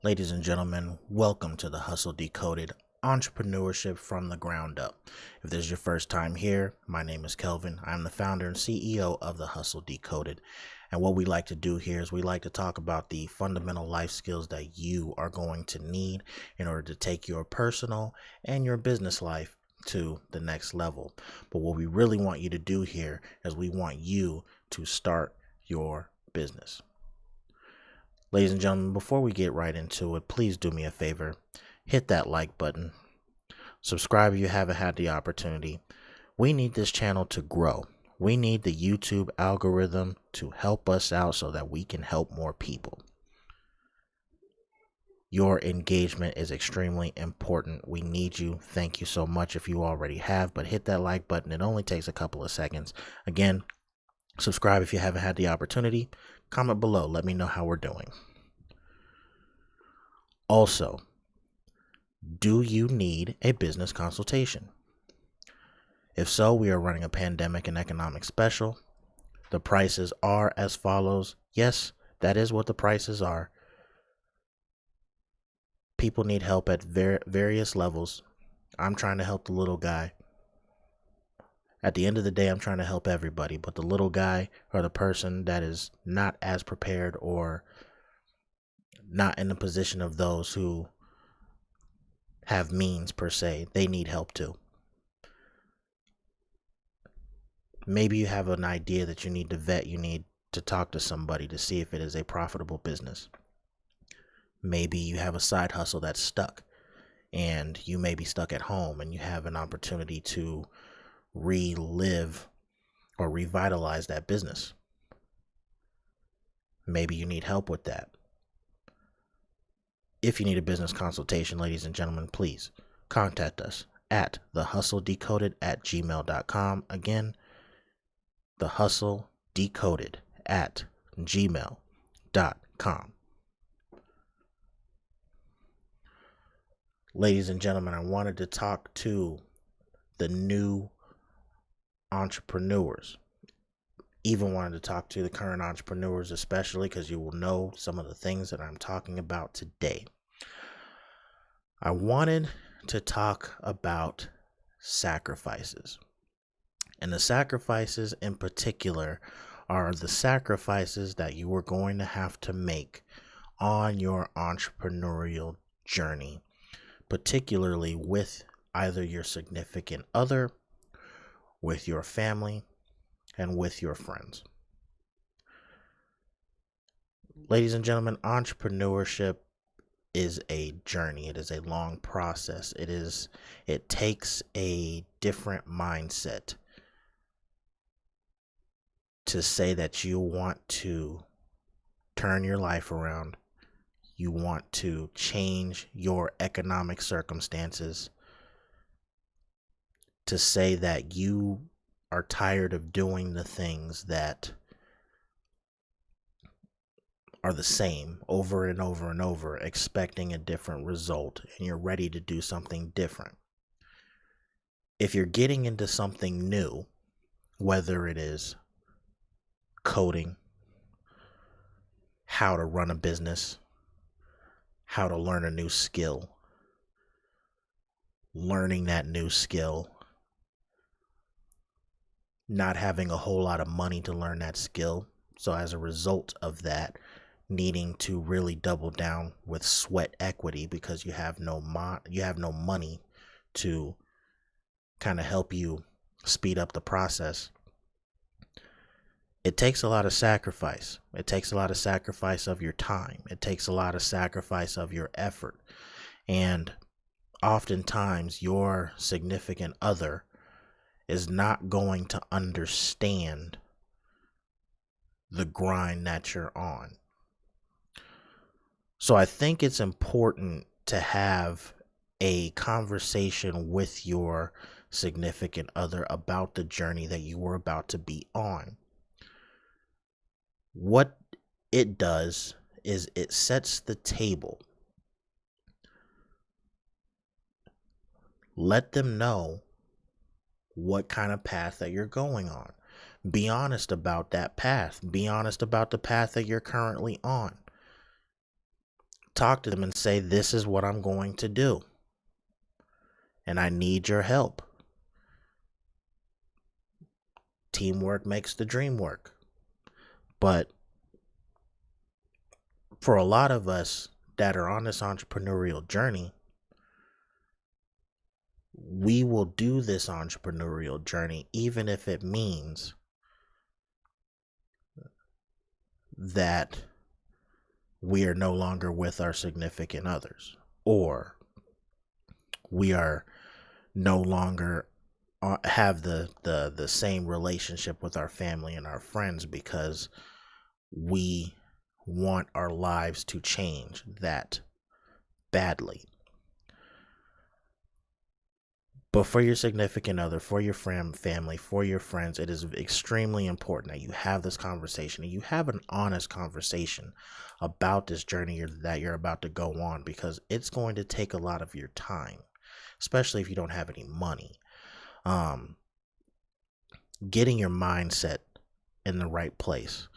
Ladies and gentlemen, welcome to the Hustle Decoded, entrepreneurship from the ground up. If this is your first time here, my name is Kelvin. I'm the founder and CEO of the Hustle Decoded. And what we like to do here is we like to talk about the fundamental life skills that you are going to need in order to take your personal and your business life to the next level. But what we really want you to do here is we want you to start your business. Ladies and gentlemen, before we get right into it, please do me a favor. Hit that like button. Subscribe if you haven't had the opportunity. We need this channel to grow. We need the YouTube algorithm to help us out so that we can help more people. Your engagement is extremely important. We need you. Thank you so much if you already have, but hit that like button. It only takes a couple of seconds. Again, subscribe if you haven't had the opportunity. Comment below. Let me know how we're doing. Also, do you need a business consultation? If so, we are running a pandemic and economic special. The prices are as follows. Yes, that is what the prices are. People need help at various levels. I'm trying to help the little guy. At the end of the day, I'm trying to help everybody, but the little guy or the person that is not as prepared or not in the position of those who have means per se, they need help too. Maybe you have an idea that you need to vet, you need to talk to somebody to see if it is a profitable business. Maybe you have a side hustle that's stuck and you may be stuck at home and you have an opportunity to relive or revitalize that business. Maybe you need help with that. If you need a business consultation, ladies and gentlemen, please contact us at thehustledecoded@gmail.com. Again, thehustledecoded@gmail.com. Ladies and gentlemen, I wanted to talk to the new entrepreneurs. Even wanted to talk to the current entrepreneurs, especially because you will know some of the things that I'm talking about today. I wanted to talk about sacrifices. And the sacrifices in particular are the sacrifices that you are going to have to make on your entrepreneurial journey, particularly with either your significant other, with your family, and with your friends. Ladies and gentlemen, entrepreneurship is a journey. It is a long process. It takes a different mindset to say that you want to turn your life around. You want to change your economic circumstances, to say that you are tired of doing the things that are the same over and over and over, expecting a different result, and you're ready to do something different. If you're getting into something new, whether it is coding, how to run a business, how to learn a new skill, learning that new skill, not having a whole lot of money to learn that skill. So as a result of that, needing to really double down with sweat equity because you have no money to kind of help you speed up the process. It takes a lot of sacrifice. It takes a lot of sacrifice of your time. It takes a lot of sacrifice of your effort. And oftentimes your significant other is not going to understand the grind that you're on. So I think it's important to have a conversation with your significant other about the journey that you were about to be on. What it does is it sets the table. Let them know what kind of path that you're going on. Be honest about that path. Be honest about the path that you're currently on. talk to them and say, this is what I'm going to do, and I need your help. Teamwork makes the dream work. But for a lot of us that are on this entrepreneurial journey, we will do this entrepreneurial journey even if it means that we are no longer with our significant others, or we are no longer have the same relationship with our family and our friends, because we want our lives to change that badly. But for your significant other, for your family, for your friends, it is extremely important that you have this conversation, and you have an honest conversation about this journey that you're about to go on, because it's going to take a lot of your time, especially if you don't have any money. Getting your mindset in the right place,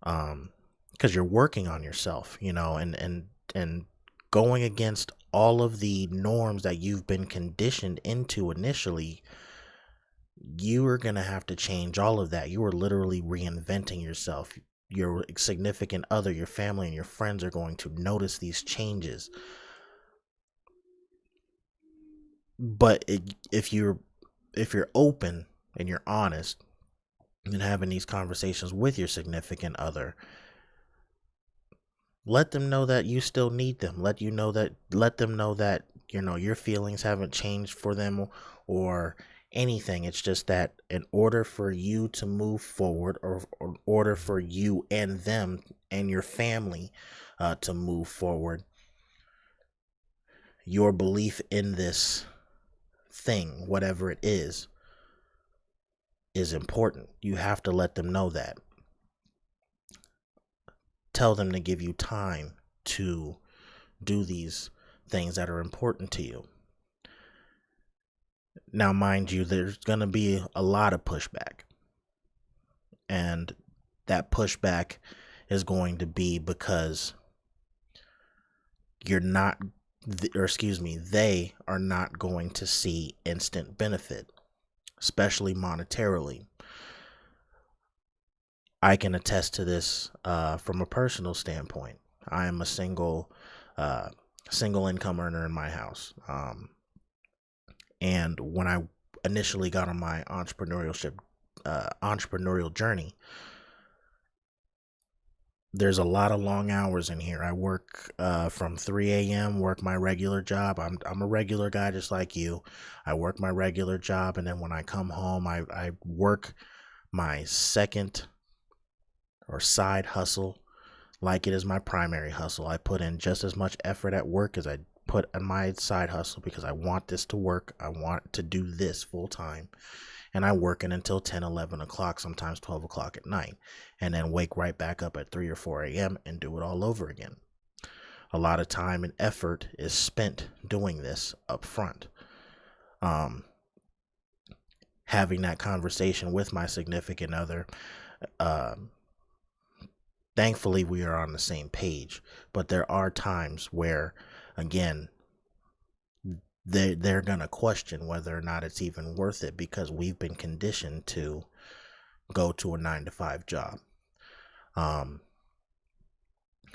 because you're working on yourself, and going against all of the norms that you've been conditioned into initially. You are going to have to change all of that. You are literally reinventing yourself. Your significant other, your family, and your friends are going to notice these changes. But if you're open and you're honest and having these conversations with your significant other, let them know that you still need them. Let them know that, your feelings haven't changed for them or anything. It's just that in order for you to move forward, or in order for you and them and your family to move forward, your belief in this thing, whatever it is important. You have to let them know that. Tell them to give you time to do these things that are important to you. Now, mind you, there's going to be a lot of pushback. And that pushback is going to be because they are not going to see instant benefit, especially monetarily. I can attest to this from a personal standpoint. I am a single income earner in my house. And when I initially got on my entrepreneurial journey, there's a lot of long hours in here. I work from 3 a.m., work my regular job. I'm a regular guy just like you. I work my regular job, and then when I come home, I work my second or side hustle like it is my primary hustle. I put in just as much effort at work as I put in my side hustle, because I want this to work. I want to do this full time. And I work in until 10, 11 o'clock, sometimes 12 o'clock at night, and then wake right back up at 3 or 4 a.m. and do it all over again. A lot of time and effort is spent doing this up front. Having that conversation with my significant other, thankfully we are on the same page, but there are times where, again, they're going to question whether or not it's even worth it, because we've been conditioned to go to a 9-to-5 job,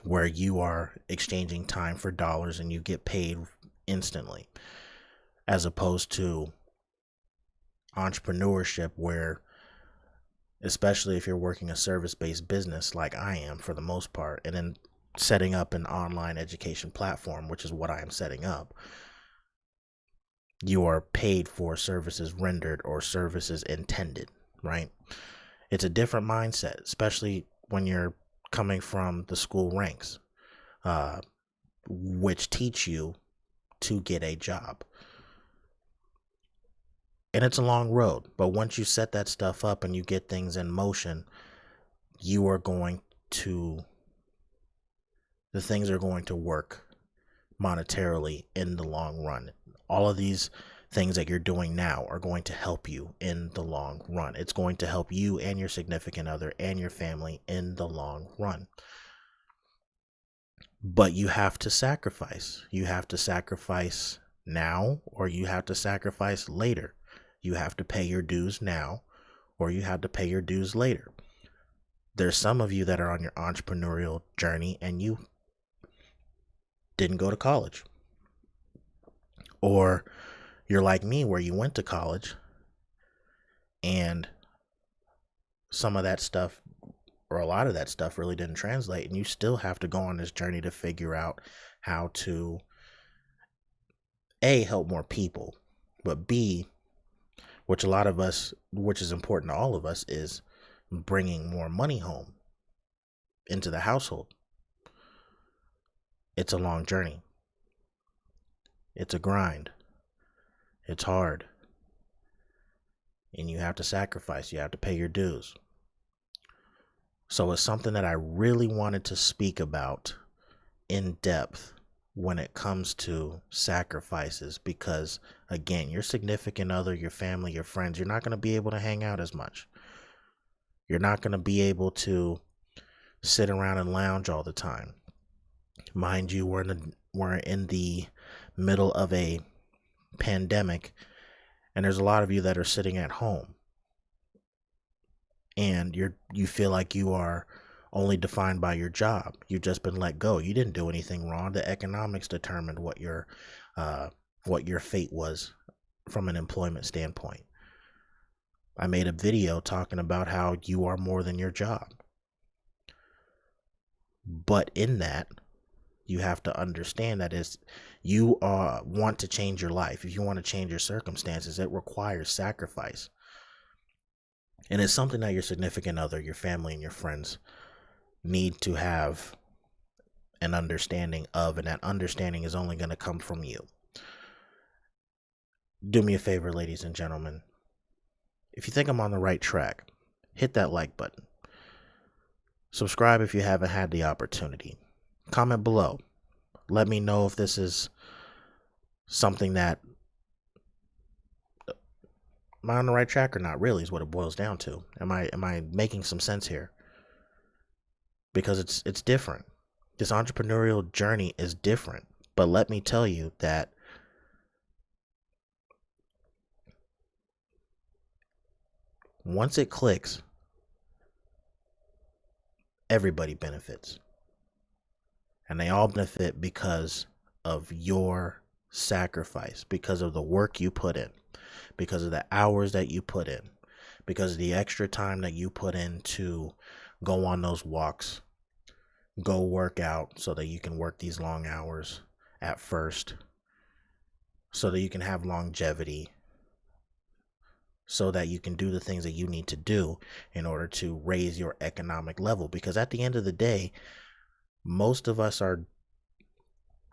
where you are exchanging time for dollars and you get paid instantly, as opposed to entrepreneurship, where, especially if you're working a service-based business like I am for the most part, and then setting up an online education platform, which is what I am setting up, you are paid for services rendered or services intended, right? It's a different mindset, especially when you're coming from the school ranks, which teach you to get a job. And it's a long road, but once you set that stuff up and you get things in motion, the things are going to work monetarily in the long run. All of these things that you're doing now are going to help you in the long run. It's going to help you and your significant other and your family in the long run. But you have to sacrifice. You have to sacrifice now, or you have to sacrifice later. You have to pay your dues now, or you have to pay your dues later. There's some of you that are on your entrepreneurial journey and you didn't go to college. Or you're like me where you went to college and some of that stuff, or a lot of that stuff, really didn't translate, and you still have to go on this journey to figure out how to A, help more people, but B, which is important to all of us, is bringing more money home into the household. It's a long journey. It's a grind. It's hard. And you have to sacrifice. You have to pay your dues. So it's something that I really wanted to speak about in depth when it comes to sacrifices, because again, your significant other, your family, your friends, you're not going to be able to hang out as much. You're not going to be able to sit around and lounge all the time. Mind you, we're in the middle of a pandemic, and there's a lot of you that are sitting at home, and you feel like you are only defined by your job. You've just been let go. You didn't do anything wrong. The economics determined what your fate was from an employment standpoint. I made a video talking about how you are more than your job. But in that, you have to understand that you want to change your life. If you want to change your circumstances, it requires sacrifice. And it's something that your significant other, your family, and your friends need to have an understanding of, and that understanding is only going to come from you. Do me a favor, ladies and gentlemen. If you think I'm on the right track, hit that like button. Subscribe if you haven't had the opportunity. Comment below. Let me know if this is something that, am I on the right track or not, really, is what it boils down to. Am I making some sense here? Because it's different. This entrepreneurial journey is different. But let me tell you that once it clicks, everybody benefits. And they all benefit because of your sacrifice, because of the work you put in, because of the hours that you put in, because of the extra time that you put in to go on those walks, go work out so that you can work these long hours at first, so that you can have longevity, so that you can do the things that you need to do in order to raise your economic level. Because at the end of the day, most of us are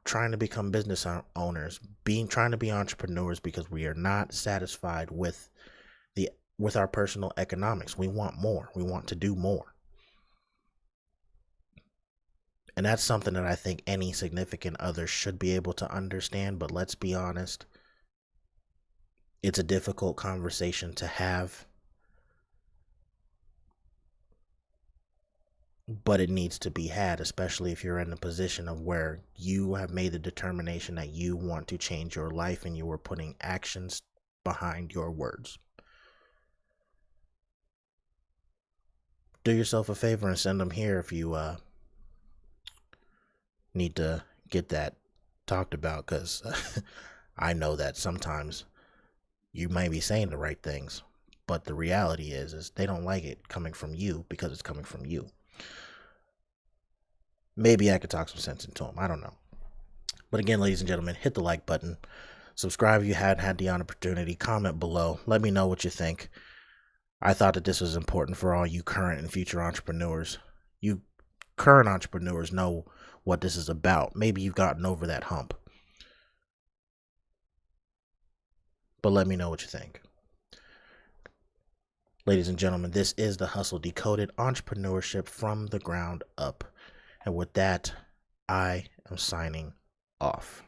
trying to become business owners, trying to be entrepreneurs, because we are not satisfied with our personal economics. We want more. We want to do more. And that's something that I think any significant other should be able to understand. But let's be honest, it's a difficult conversation to have, but it needs to be had, especially if you're in a position of where you have made the determination that you want to change your life and you are putting actions behind your words. Do yourself a favor and send them here if you need to get that talked about, because I know that sometimes you may be saying the right things, but the reality is they don't like it coming from you because it's coming from you. Maybe I could talk some sense into them. I don't know. But again, ladies and gentlemen, hit the like button. Subscribe if you hadn't had the opportunity. Comment below. Let me know what you think. I thought that this was important for all you current and future entrepreneurs. You current entrepreneurs know what this is about. Maybe you've gotten over that hump. But let me know what you think. Ladies and gentlemen, this is the Hustle Decoded, entrepreneurship from the ground up. And with that, I am signing off.